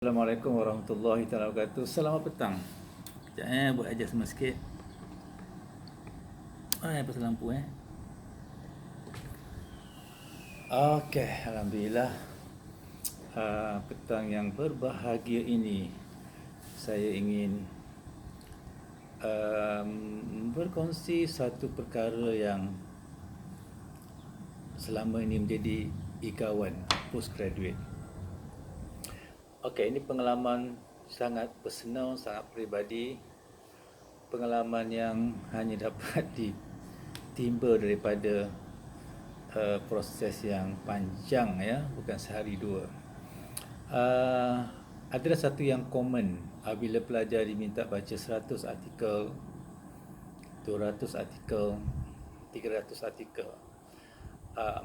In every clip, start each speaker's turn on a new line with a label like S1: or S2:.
S1: Assalamualaikum warahmatullahi wabarakatuh. Selamat petang. Kejap buat adjustment sikit. Pasal lampu Okey, alhamdulillah. Petang yang berbahagia ini saya ingin berkongsi satu perkara yang selama ini menjadi igawan postgraduate. Okey, ini pengalaman sangat personal, sangat peribadi. Pengalaman yang hanya dapat ditimba daripada proses yang panjang, bukan sehari dua. Adalah satu yang common bila pelajar diminta baca 100 artikel, 200 artikel, 300 artikel.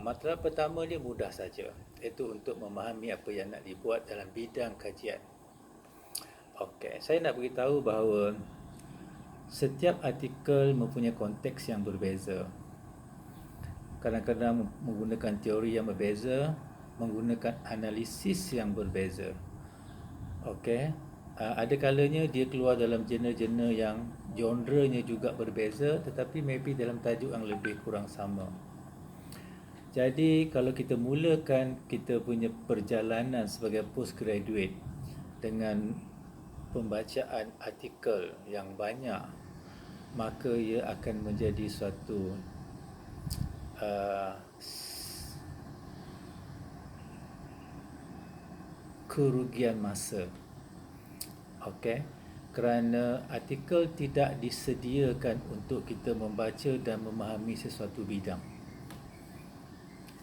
S1: Matlamat pertama dia mudah saja, iaitu untuk memahami apa yang nak dibuat dalam bidang kajian. Okey, saya nak beritahu bahawa setiap artikel mempunyai konteks yang berbeza. Kadang-kadang menggunakan teori yang berbeza, menggunakan analisis yang berbeza. Okey, ada kalanya dia keluar dalam genre-genre yang genre-nya juga berbeza, tetapi maybe dalam tajuk yang lebih kurang sama. Jadi kalau kita mulakan kita punya perjalanan sebagai postgraduate dengan pembacaan artikel yang banyak, maka ia akan menjadi suatu kerugian masa. Okey, kerana artikel tidak disediakan untuk kita membaca dan memahami sesuatu bidang.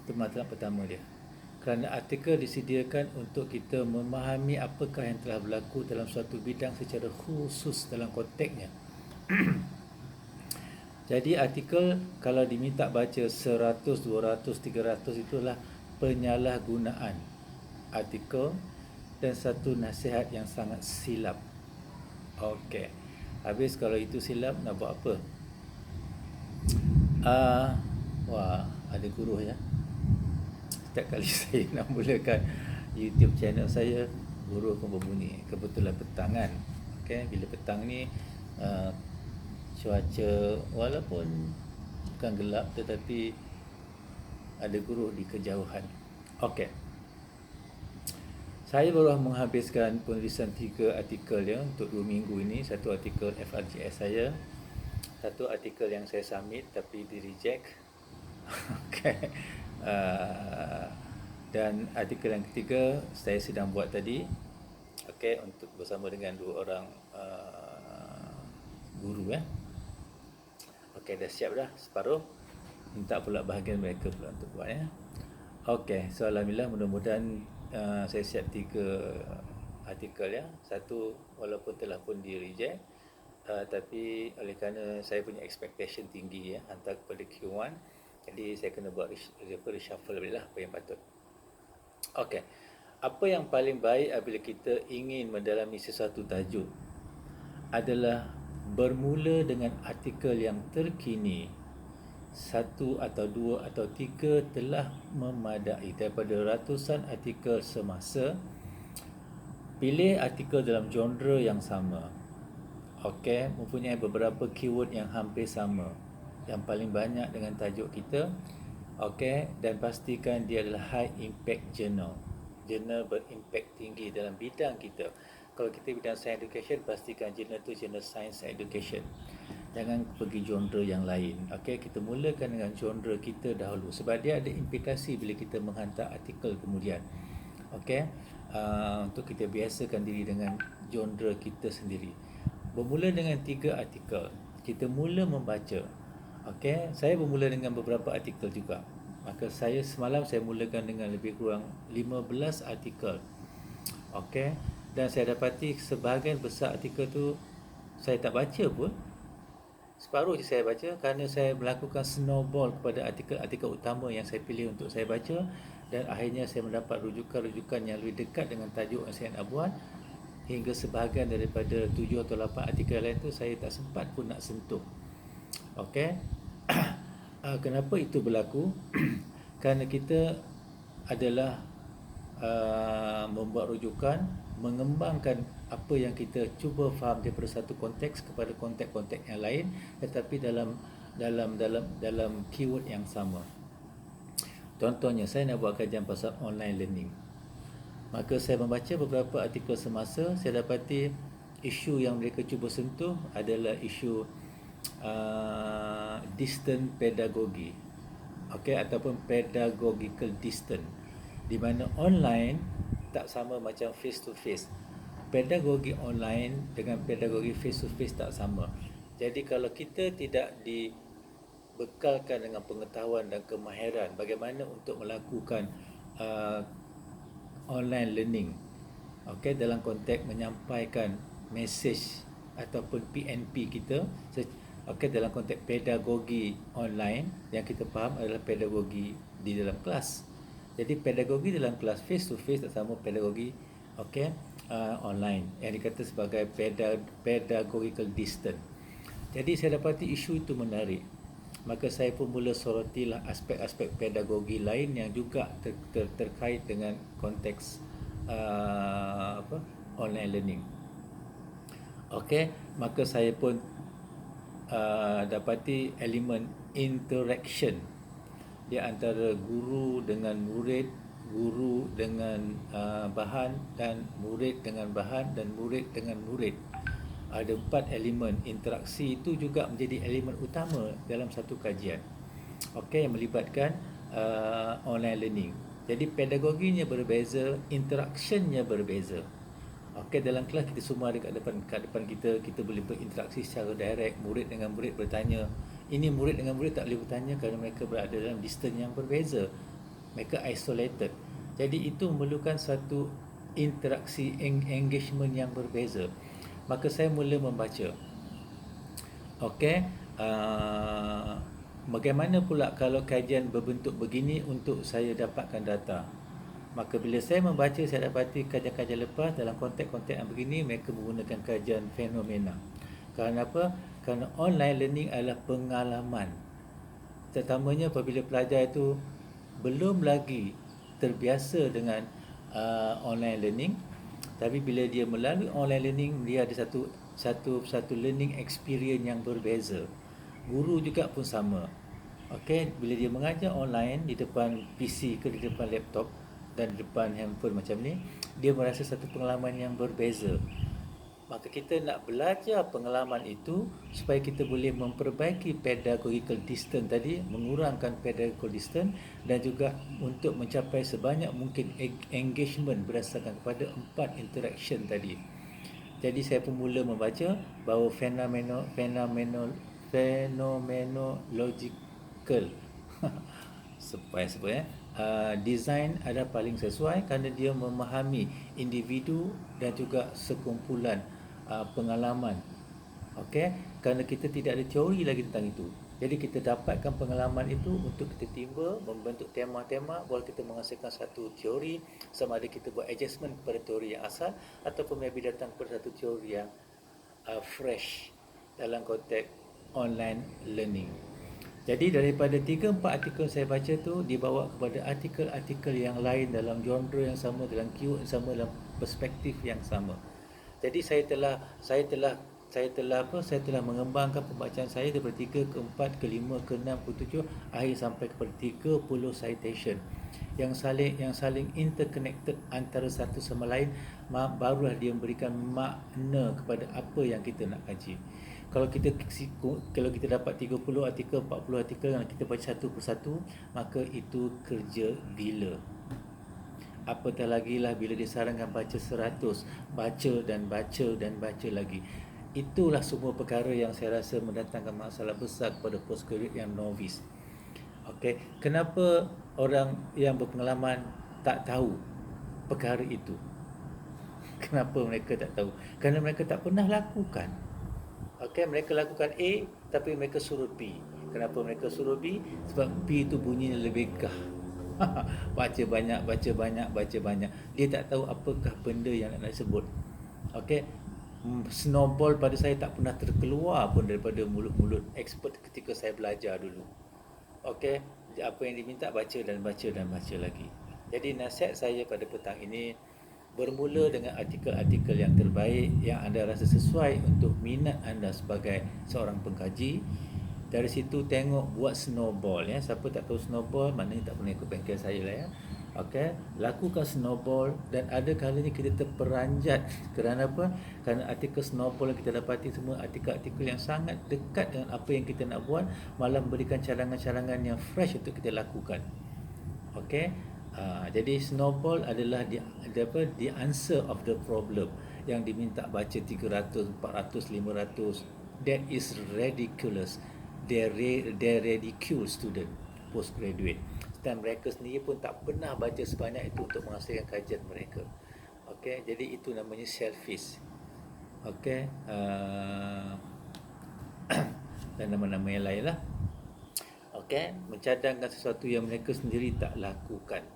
S1: Itu masalah pertama dia. Kerana artikel disediakan untuk kita memahami apakah yang telah berlaku dalam suatu bidang secara khusus dalam konteksnya. Jadi artikel kalau diminta baca 100, 200, 300 itulah penyalahgunaan artikel dan satu nasihat yang sangat silap. Okey. Habis kalau itu silap nak buat apa? Ada guru ya. Setiap kali saya nak mulakan YouTube channel saya, guru pun berbunyi. Kebetulan petang kan. Okey, bila petang ni cuaca walaupun bukan gelap tetapi ada guru di kejauhan. Okey. Saya baru menghabiskan penulisan 3 artikel untuk 2 minggu ini. Satu artikel FRJS saya, satu artikel yang saya submit tapi di reject. Okey. Dan artikel yang ketiga saya sedang buat tadi. Okey, untuk bersama dengan 2 orang guru Okey, dah siap dah separuh. Minta pula bahagian mereka pula untuk buat Okey, so alhamdulillah, mudah-mudahan saya siap 3 artikel Satu walaupun telah pun di reject, tapi oleh kerana saya punya expectation tinggi hantar kepada Q1, jadi saya kena buat reshuffle lah apa yang patut. Okey, apa yang paling baik apabila kita ingin mendalami sesuatu tajuk adalah bermula dengan artikel yang terkini. 1 atau 2 atau 3 telah memadai daripada ratusan artikel semasa. Pilih artikel dalam genre yang sama. Okey, mempunyai beberapa keyword yang hampir sama, yang paling banyak dengan tajuk kita. Okey, dan pastikan dia adalah high impact journal. Jurnal berimpak tinggi dalam bidang kita. Kalau kita bidang science education, pastikan jurnal itu jurnal science education. Jangan pergi genre yang lain. Okey, kita mulakan dengan genre kita dahulu sebab dia ada implikasi bila kita menghantar artikel kemudian. Okey, untuk kita biasakan diri dengan genre kita sendiri. Bermula dengan 3 artikel. Kita mula membaca. Okey, saya bermula dengan beberapa artikel juga. Maka semalam saya mulakan dengan lebih kurang 15 artikel. Okey, dan saya dapati sebahagian besar artikel tu saya tak baca pun. Separuh je saya baca kerana saya melakukan snowball kepada artikel-artikel utama yang saya pilih untuk saya baca, dan akhirnya saya mendapat rujukan-rujukan yang lebih dekat dengan tajuk yang saya nak buat. Hingga sebahagian daripada 7 atau 8 artikel lain tu saya tak sempat pun nak sentuh. Okey. Kenapa itu berlaku? Kerana kita adalah membuat rujukan mengembangkan apa yang kita cuba faham daripada satu konteks kepada konteks-konteks yang lain, tetapi dalam keyword yang sama. Contohnya, saya nak buat kajian pasal online learning. Maka saya membaca beberapa artikel semasa, saya dapati isu yang mereka cuba sentuh adalah isu distant pedagogy, ataupun pedagogical distance, di mana online tak sama macam face to face. Pedagogi online dengan pedagogi face to face tak sama. Jadi kalau kita tidak dibekalkan dengan pengetahuan dan kemahiran bagaimana untuk melakukan online learning, dalam konteks menyampaikan mesej ataupun PNP kita, dalam konteks pedagogi online yang kita faham adalah pedagogi di dalam kelas. Jadi pedagogi dalam kelas face to face tak sama pedagogi online yang dikata sebagai pedagogical distance. Jadi saya dapati isu itu menarik. Maka saya pun mula sorotilah aspek-aspek pedagogi lain yang juga terkait dengan konteks online learning. Maka saya pun dapati elemen interaction di antara guru dengan murid, guru dengan bahan, dan murid dengan bahan, dan murid dengan murid. Ada 4 elemen interaksi itu juga menjadi elemen utama dalam satu kajian yang melibatkan online learning. Jadi pedagoginya berbeza, interaksinya berbeza. Dalam kelas kita semua ada kat depan kita boleh berinteraksi secara direct, murid dengan murid bertanya. Ini murid dengan murid tak boleh bertanya kerana mereka berada dalam distance yang berbeza, mereka isolated. Jadi itu memerlukan satu interaksi, engagement yang berbeza. Maka saya mula membaca bagaimana pula kalau kajian berbentuk begini untuk saya dapatkan data. Maka bila saya membaca, saya dapati kajian-kajian lepas dalam konteks-konteks yang begini mereka menggunakan kajian fenomena. Kerana apa? Kerana online learning adalah pengalaman, terutamanya apabila pelajar itu belum lagi terbiasa dengan online learning. Tapi bila dia melalui online learning, dia ada satu learning experience yang berbeza. Guru juga pun sama. Bila dia mengajar online di depan PC ke di depan laptop dan di depan handphone macam ni, dia merasa satu pengalaman yang berbeza. Maka kita nak belajar pengalaman itu supaya kita boleh memperbaiki pedagogical distance tadi, mengurangkan pedagogical distance, dan juga untuk mencapai sebanyak mungkin engagement berdasarkan kepada 4 interaction tadi. Jadi saya pun mula membaca bahawa phenomenological design adalah paling sesuai kerana dia memahami individu dan juga sekumpulan pengalaman. Kerana kita tidak ada teori lagi tentang itu. Jadi kita dapatkan pengalaman itu untuk kita timba, membentuk tema-tema, baru kita menghasilkan satu teori, sama ada kita buat adjustment kepada teori yang asal ataupun maybe datang kepada satu teori yang fresh dalam konteks online learning. Jadi daripada 3-4 artikel saya baca tu dibawa kepada artikel-artikel yang lain dalam genre yang sama, dalam keyword yang sama, dalam perspektif yang sama. Jadi saya telah mengembangkan pembacaan saya daripada 3 ke 4 ke 5 ke 6 ke 7 akhir sampai kepada 30 citation yang saling interconnected antara satu sama lain, barulah dia memberikan makna kepada apa yang kita nak kaji. Kalau kita dapat 30 artikel, 40 artikel yang kita baca satu persatu, maka itu kerja gila. Apatah lagi lah bila disarankan baca 100, baca dan baca lagi. Itulah semua perkara yang saya rasa mendatangkan masalah besar kepada postgraduate yang novice. Kenapa orang yang berpengalaman tak tahu perkara itu? Kenapa mereka tak tahu? Kerana mereka tak pernah lakukan. Mereka lakukan A tapi mereka suruh B. Kenapa mereka suruh B? Sebab B itu bunyinya lebih gah. baca banyak. Dia tak tahu apakah benda yang nak sebut. Snowball pada saya tak pernah terkeluar pun daripada mulut-mulut expert ketika saya belajar dulu. Apa yang diminta baca dan baca lagi. Jadi nasihat saya pada petang ini, Bermula dengan artikel-artikel yang terbaik yang anda rasa sesuai untuk minat anda sebagai seorang pengkaji. Dari situ tengok buat snowball ya. Siapa tak tahu snowball, maknanya tak pernah ikut bengkel saya lah ya. Okey, lakukan snowball dan ada kalanya kita terperanjat kerana apa? Kerana artikel snowball yang kita dapati semua artikel-artikel yang sangat dekat dengan apa yang kita nak buat, malah memberikan cadangan-cadangan yang fresh untuk kita lakukan. Okey. Jadi snowball adalah the answer of the problem. Yang diminta baca 300, 400, 500, that is ridiculous. They ridicule student postgraduate. Dan mereka sendiri pun tak pernah baca sebanyak itu untuk menghasilkan kajian mereka. Okey, jadi itu namanya selfish. Okey, dan nama-nama yang lain lah. Okey, mencadangkan sesuatu yang mereka sendiri tak lakukan.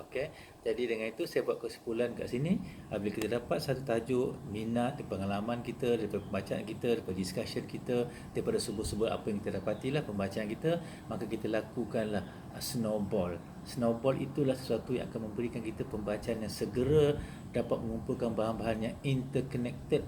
S1: Okey, jadi dengan itu saya buat kesimpulan kat sini. Apabila kita dapat satu tajuk, minat, pengalaman kita, daripada pembacaan kita, daripada discussion kita, daripada subuh-subuh apa yang kita dapatilah pembacaan kita, maka kita lakukanlah snowball. Snowball itulah sesuatu yang akan memberikan kita pembacaan yang segera dapat mengumpulkan bahan-bahan yang interconnected.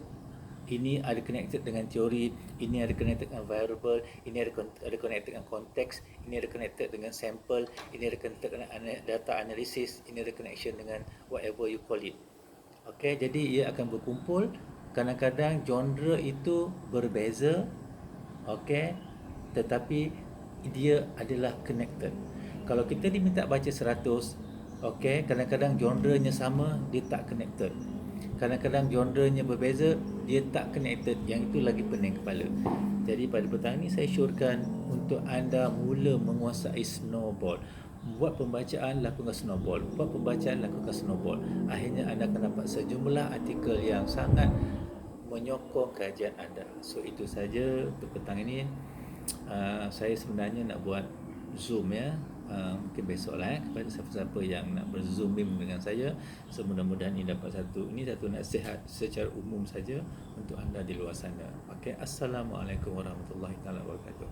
S1: Ini ada connected dengan teori, ini ada connected dengan variable, ini ada connected dengan konteks, ini ada connected dengan sampel, ini ada connected dengan data analysis, ini ada connection dengan whatever you call it. Okey, jadi ia akan berkumpul. Kadang-kadang genre itu berbeza, okey, tetapi dia adalah connected. Kalau kita diminta baca 100, okey, kadang-kadang genrenya sama, dia tak connected. Kadang-kadang genrenya berbeza, dia tak connected. Yang itu lagi pening kepala. Jadi pada petang ini saya syorkan untuk anda mula menguasai snowball. Buat pembacaan, lakukan snowball. Buat pembacaan, lakukan snowball. Akhirnya anda akan dapat sejumlah artikel yang sangat menyokong kajian anda. So itu saja untuk petang ini. Saya sebenarnya nak buat Zoom ya. Mungkin besok lah kepada siapa-siapa yang nak berzoom dengan saya. So mudah-mudahan ini dapat satu nasihat secara umum saja untuk anda di luar sana. Okey, assalamualaikum warahmatullahi wabarakatuh.